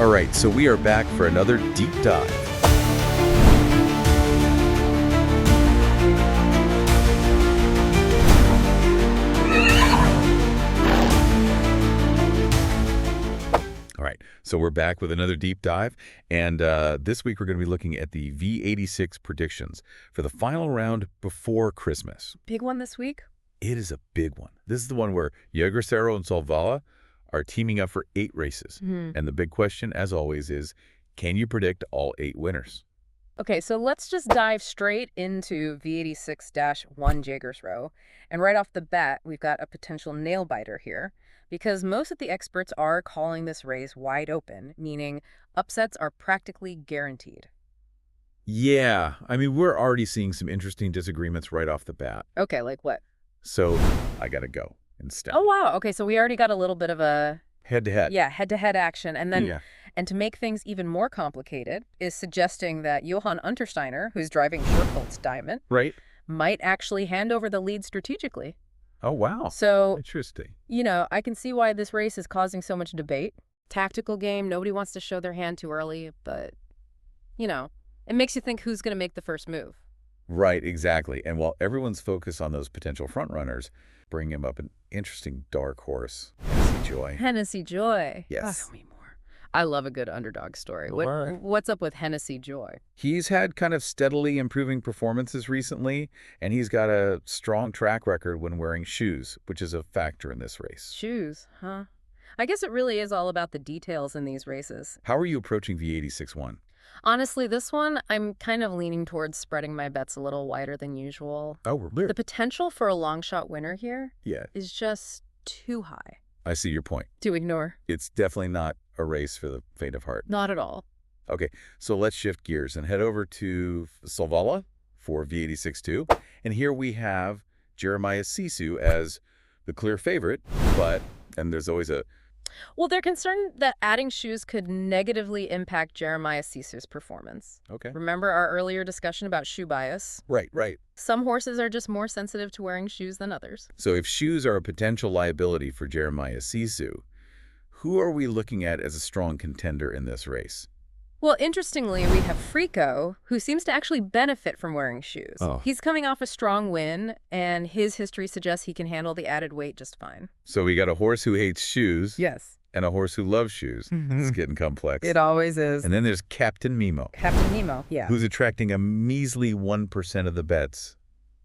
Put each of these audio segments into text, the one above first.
All right, so we are back for another deep dive. All right, so we're back with another deep dive, and this week we're going to be looking at the V86 predictions for the final round before Christmas. Big one this week? It is a big one. This is the one where Jägersro and Solvalla are teaming up for 8 races. And the big question, as always, is can you predict all 8 winners? Okay, so let's just dive straight into V86-1 Jägersro. And right off the bat, we've got a potential nail-biter here, because most of the experts are calling this race wide open, meaning upsets are practically guaranteed. Yeah, I mean, we're already seeing some interesting disagreements right off the bat. Okay, like what? So I got to go instead. Oh, wow. Okay, so we already got a little bit of a... Head-to-head. Yeah, head-to-head action. And then, and to make things even more complicated, is suggesting that Johann Untersteiner, who's driving Schurfeld's Diamond, Right. might actually hand over the lead strategically. Oh, wow. So, Interesting. you know, I can see why this race is causing so much debate. Tactical game, nobody wants to show their hand too early, but, you know, it makes you think who's going to make the first move. Right, exactly. And while everyone's focused on those potential frontrunners, bring him up an interesting dark horse, Hennessy Joy. Hennessy Joy. Yes. Tell me more. I love a good underdog story. Right. What's up with Hennessy Joy? He's had kind of steadily improving performances recently, and he's got a strong track record when wearing shoes, which is a factor in this race. Shoes, huh? I guess it really is all about the details in these races. How are you approaching V86-1? Honestly, this one, I'm kind of leaning towards spreading my bets a little wider than usual. Oh, we're The potential for a long shot winner here Yeah, is just too high I see your point. to ignore. It's definitely not a race for the faint of heart. Not at all. Okay, so let's shift gears and head over to Solvalla for V86-2. And here we have Jeremiah Sisu as the clear favorite, and there's always a... Well, they're concerned that adding shoes could negatively impact Jeremiah Sisu's performance. Okay. Remember our earlier discussion about shoe bias? Right. Some horses are just more sensitive to wearing shoes than others. So if shoes are a potential liability for Jeremiah Sisu, who are we looking at as a strong contender in this race? Well, interestingly, we have Frico, who seems to actually benefit from wearing shoes. Oh. He's coming off a strong win, and his history suggests he can handle the added weight just fine. So we got a horse who hates shoes Yes. and a horse who loves shoes. It's getting complex. It always is. And then there's Captain Nemo, Captain Nemo, yeah. who's attracting a measly 1% of the bets,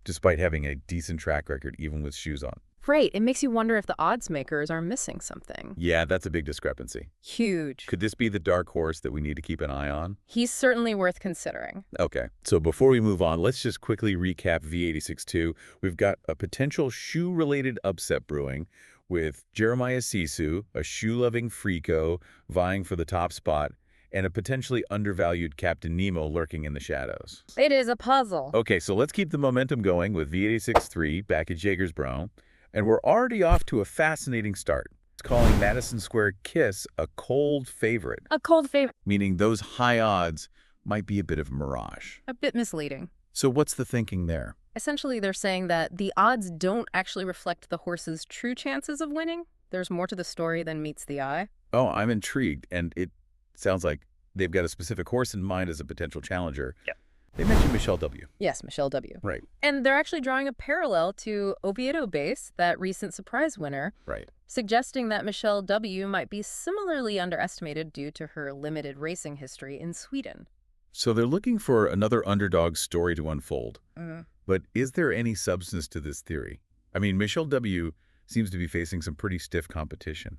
despite having a decent track record even with shoes on. Right. It makes you wonder if the odds makers are missing something. Yeah, that's a big discrepancy. Huge. Could this be the dark horse that we need to keep an eye on? He's certainly worth considering. Okay, so before we move on, let's just quickly recap V86-2. We've got a potential shoe-related upset brewing with Jeremiah Sisu, a shoe-loving Frico, vying for the top spot, and a potentially undervalued Captain Nemo lurking in the shadows. It is a puzzle. Okay, so let's keep the momentum going with V86-3 back at Jägersro. And we're already off to a fascinating start. It's calling Madison Square Kiss a cold favorite, A cold favorite. meaning those high odds might be a bit of a mirage. A bit misleading. So what's the thinking there? Essentially, they're saying that the odds don't actually reflect the horse's true chances of winning. There's more to the story than meets the eye. Oh, I'm intrigued, and it sounds like they've got a specific horse in mind as a potential challenger. Yeah. They mentioned Michelle W. Yes, Michelle W. Right. And they're actually drawing a parallel to Oviedo Base, that recent surprise winner, Right. suggesting that Michelle W. might be similarly underestimated due to her limited racing history in Sweden. So they're looking for another underdog story to unfold. Mm. But is there any substance to this theory? I mean, Michelle W. seems to be facing some pretty stiff competition.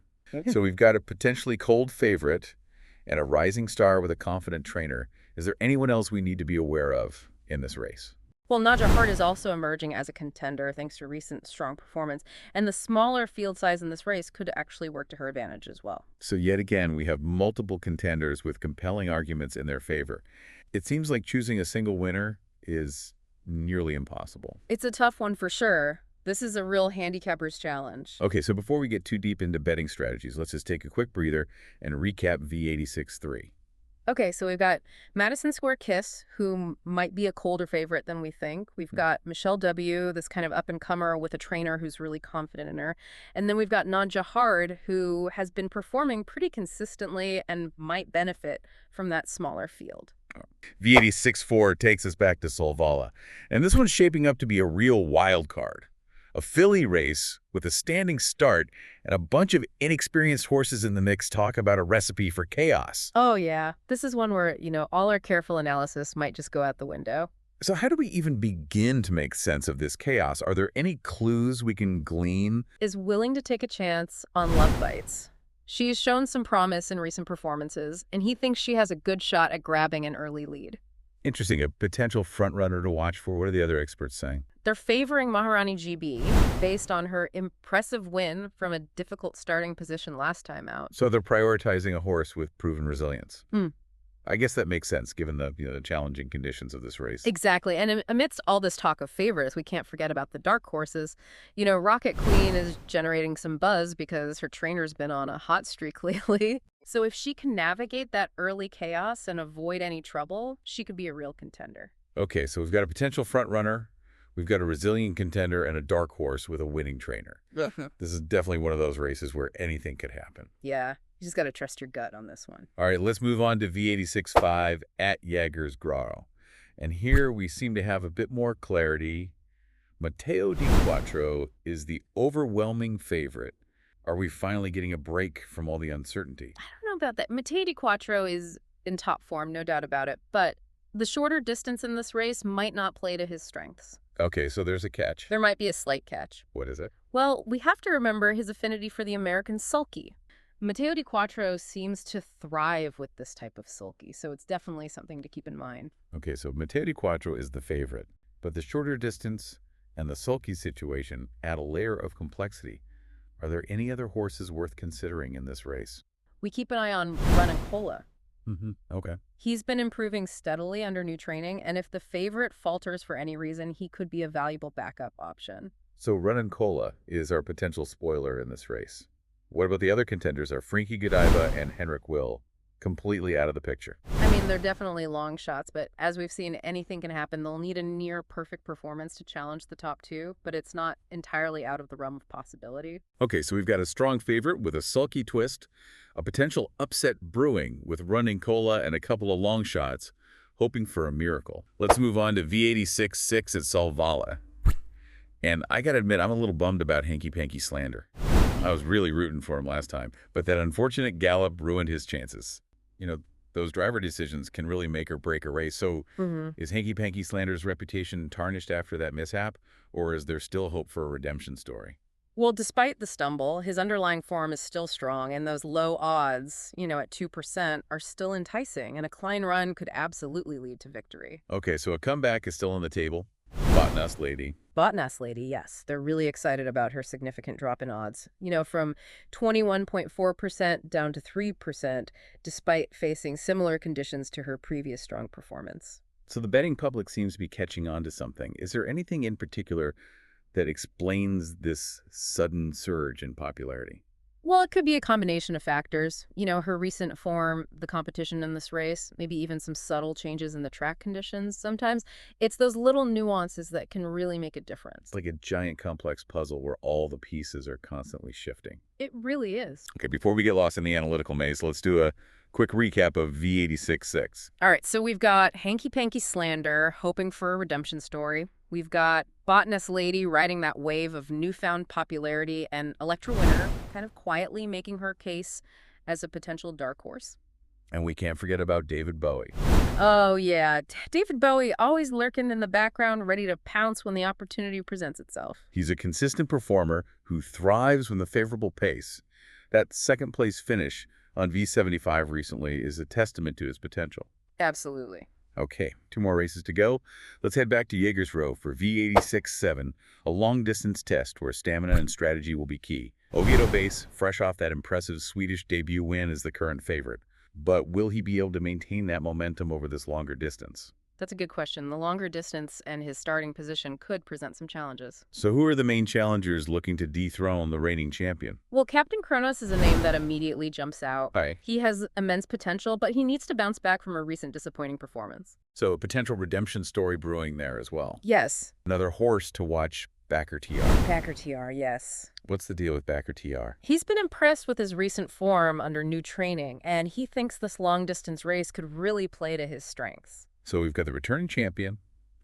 So we've got a potentially cold favorite and a rising star with a confident trainer. Is there anyone else we need to be aware of in this race? Well, Nadja Hart is also emerging as a contender thanks to recent strong performance, and the smaller field size in this race could actually work to her advantage as well. So yet again, we have multiple contenders with compelling arguments in their favor. It seems like choosing a single winner is nearly impossible. It's a tough one for sure. This is a real handicapper's challenge. Okay, so before we get too deep into betting strategies, let's just take a quick breather and recap V86-3. Okay, so we've got Madison Square Kiss, who might be a colder favorite than we think. We've got Michelle W., this kind of up-and-comer with a trainer who's really confident in her. And then we've got Nadja Hard, who has been performing pretty consistently and might benefit from that smaller field. V86-4 takes us back to Solvalla, and this one's shaping up to be a real wild card. A filly race with a standing start and a bunch of inexperienced horses in the mix talk about a recipe for chaos. Oh, yeah. This is one where, all our careful analysis might just go out the window. So how do we even begin to make sense of this chaos? Are there any clues we can glean? Is willing to take a chance on Love Bites. She's shown some promise in recent performances, and he thinks she has a good shot at grabbing an early lead. Interesting, a potential front-runner to watch for. What are the other experts saying? They're favoring Maharani GB based on her impressive win from a difficult starting position last time out. So they're prioritizing a horse with proven resilience. Hmm. I guess that makes sense given the challenging conditions of this race. Exactly. And amidst all this talk of favorites, we can't forget about the dark horses. Rocket Queen is generating some buzz because her trainer's been on a hot streak lately. So if she can navigate that early chaos and avoid any trouble, she could be a real contender. Okay, so we've got a potential front runner, we've got a resilient contender, and a dark horse with a winning trainer. This is definitely one of those races where anything could happen. Yeah, you just got to trust your gut on this one. All right, let's move on to V86-5 at Jägersro. And here we seem to have a bit more clarity. Matteo Di Quattro is the overwhelming favorite. Are we finally getting a break from all the uncertainty? I don't know about that. Matteo Di Quattro is in top form, no doubt about it. But the shorter distance in this race might not play to his strengths. Okay, so there's a catch. There might be a slight catch. What is it? Well, we have to remember his affinity for the American sulky. Matteo Di Quattro seems to thrive with this type of sulky, so it's definitely something to keep in mind. Okay, so Matteo Di Quattro is the favorite, but the shorter distance and the sulky situation add a layer of complexity. Are there any other horses worth considering in this race? We keep an eye on Running Cola. Okay. He's been improving steadily under new training, and if the favorite falters for any reason, he could be a valuable backup option. So Runnin' Cola is our potential spoiler in this race. What about the other contenders? Are Frankie Godiva and Henrik Will completely out of the picture? I mean, they're definitely long shots, but as we've seen, anything can happen. They'll need a near-perfect performance to challenge the top two, but it's not entirely out of the realm of possibility. Okay, so we've got a strong favorite with a sulky twist, a potential upset brewing with Running Cola and a couple of long shots, hoping for a miracle. Let's move on to V86-6 at Solvalla. And I gotta admit, I'm a little bummed about Hanky Panky Slander. I was really rooting for him last time, but that unfortunate gallop ruined his chances. Those driver decisions can really make or break a race. So is Hanky Panky Slander's reputation tarnished after that mishap, or is there still hope for a redemption story? Well, despite the stumble, his underlying form is still strong, and those low odds, at 2%, are still enticing, and a Klein run could absolutely lead to victory. Okay, so a comeback is still on the table. Botnas Lady. Botnas Lady, yes. They're really excited about her significant drop in odds. From 21.4% down to 3%, despite facing similar conditions to her previous strong performance. So the betting public seems to be catching on to something. Is there anything in particular that explains this sudden surge in popularity? Well, it could be a combination of factors. Her recent form, the competition in this race, maybe even some subtle changes in the track conditions. Sometimes it's those little nuances that can really make a difference. It's like a giant complex puzzle where all the pieces are constantly shifting. It really is. Okay, before we get lost in the analytical maze, let's do a quick recap of V86-6. All right, so we've got Hanky Panky Slander hoping for a redemption story. We've got Botnas Lady riding that wave of newfound popularity, and Electra Winner kind of quietly making her case as a potential dark horse. And we can't forget about David Bowie. Oh, yeah. David Bowie always lurking in the background, ready to pounce when the opportunity presents itself. He's a consistent performer who thrives when the favorable pace. That second-place finish on V75 recently is a testament to his potential. Absolutely. Okay, 2 more races to go. Let's head back to Jägersro for V86-7, a long-distance test where stamina and strategy will be key. Oviedo base, fresh off that impressive Swedish debut win, is the current favorite. But will he be able to maintain that momentum over this longer distance? That's a good question. The longer distance and his starting position could present some challenges. So who are the main challengers looking to dethrone the reigning champion? Well, Captain Kronos is a name that immediately jumps out. Hi. He has immense potential, but he needs to bounce back from a recent disappointing performance. So a potential redemption story brewing there as well. Yes. Another horse to watch, Backer TR. Packer TR, yes. What's the deal with Backer TR? He's been impressed with his recent form under new training, and he thinks this long-distance race could really play to his strengths. So we've got the returning champion,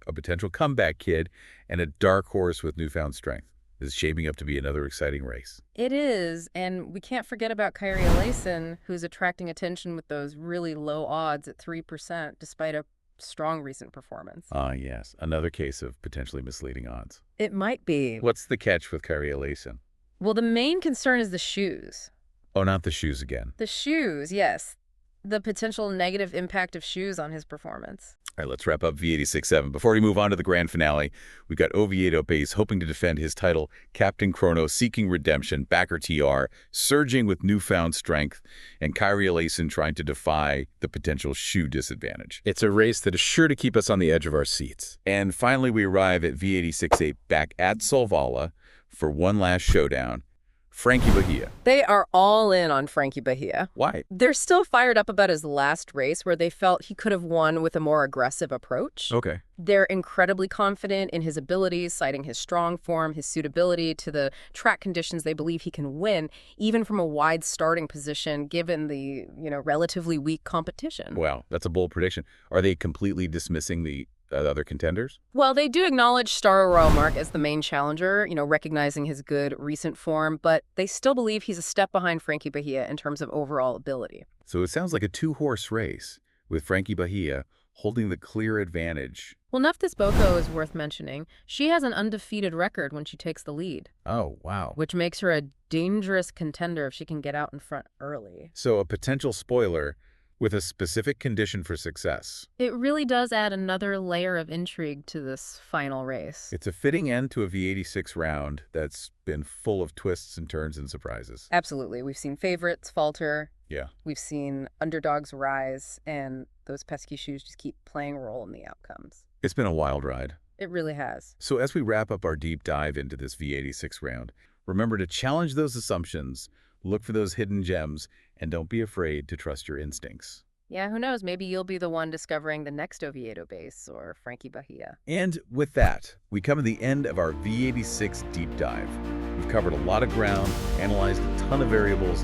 a potential comeback kid, and a dark horse with newfound strength. This is shaping up to be another exciting race. It is, and we can't forget about Kyrie Layson, who's attracting attention with those really low odds at 3%, despite a strong recent performance. Ah, yes. Another case of potentially misleading odds. It might be. What's the catch with Kyrie Layson? Well, the main concern is the shoes. Oh, not the shoes again. The shoes, yes. The potential negative impact of shoes on his performance. All right, let's wrap up V86.7. Before we move on to the grand finale, we've got Oviedo Base hoping to defend his title, Captain Chrono seeking redemption, Backer TR surging with newfound strength, and Kyrie Layson trying to defy the potential shoe disadvantage. It's a race that is sure to keep us on the edge of our seats. And finally, we arrive at V86.8 back at Solvalla for one last showdown, Frankie Bahia. They are all in on Frankie Bahia. Why? They're still fired up about his last race where they felt he could have won with a more aggressive approach. Okay. They're incredibly confident in his abilities, citing his strong form, his suitability to the track conditions they believe he can win, even from a wide starting position given the, relatively weak competition. Wow, that's a bold prediction. Are they completely dismissing the other contenders? Well, they do acknowledge Star Royal Mark as the main challenger, recognizing his good recent form, but they still believe he's a step behind Frankie Bahia in terms of overall ability. So it sounds like a two-horse race, with Frankie Bahia holding the clear advantage. Well, Neftis Boko is worth mentioning. She has an undefeated record when she takes the lead, Oh, wow. which makes her a dangerous contender if she can get out in front early. So a potential spoiler with a specific condition for success. It really does add another layer of intrigue to this final race. It's a fitting end to a V86 round that's been full of twists and turns and surprises. Absolutely. We've seen favorites falter. Yeah. We've seen underdogs rise, and those pesky shoes just keep playing a role in the outcomes. It's been a wild ride. It really has. So as we wrap up our deep dive into this V86 round, remember to challenge those assumptions, look for those hidden gems, and don't be afraid to trust your instincts. Yeah, who knows? Maybe you'll be the one discovering the next Oviedo base or Frankie Bahia. And with that, we come to the end of our V86 deep dive. We've covered a lot of ground, analyzed a ton of variables,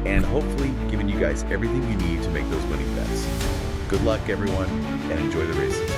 and hopefully given you guys everything you need to make those winning bets. Good luck, everyone, and enjoy the races.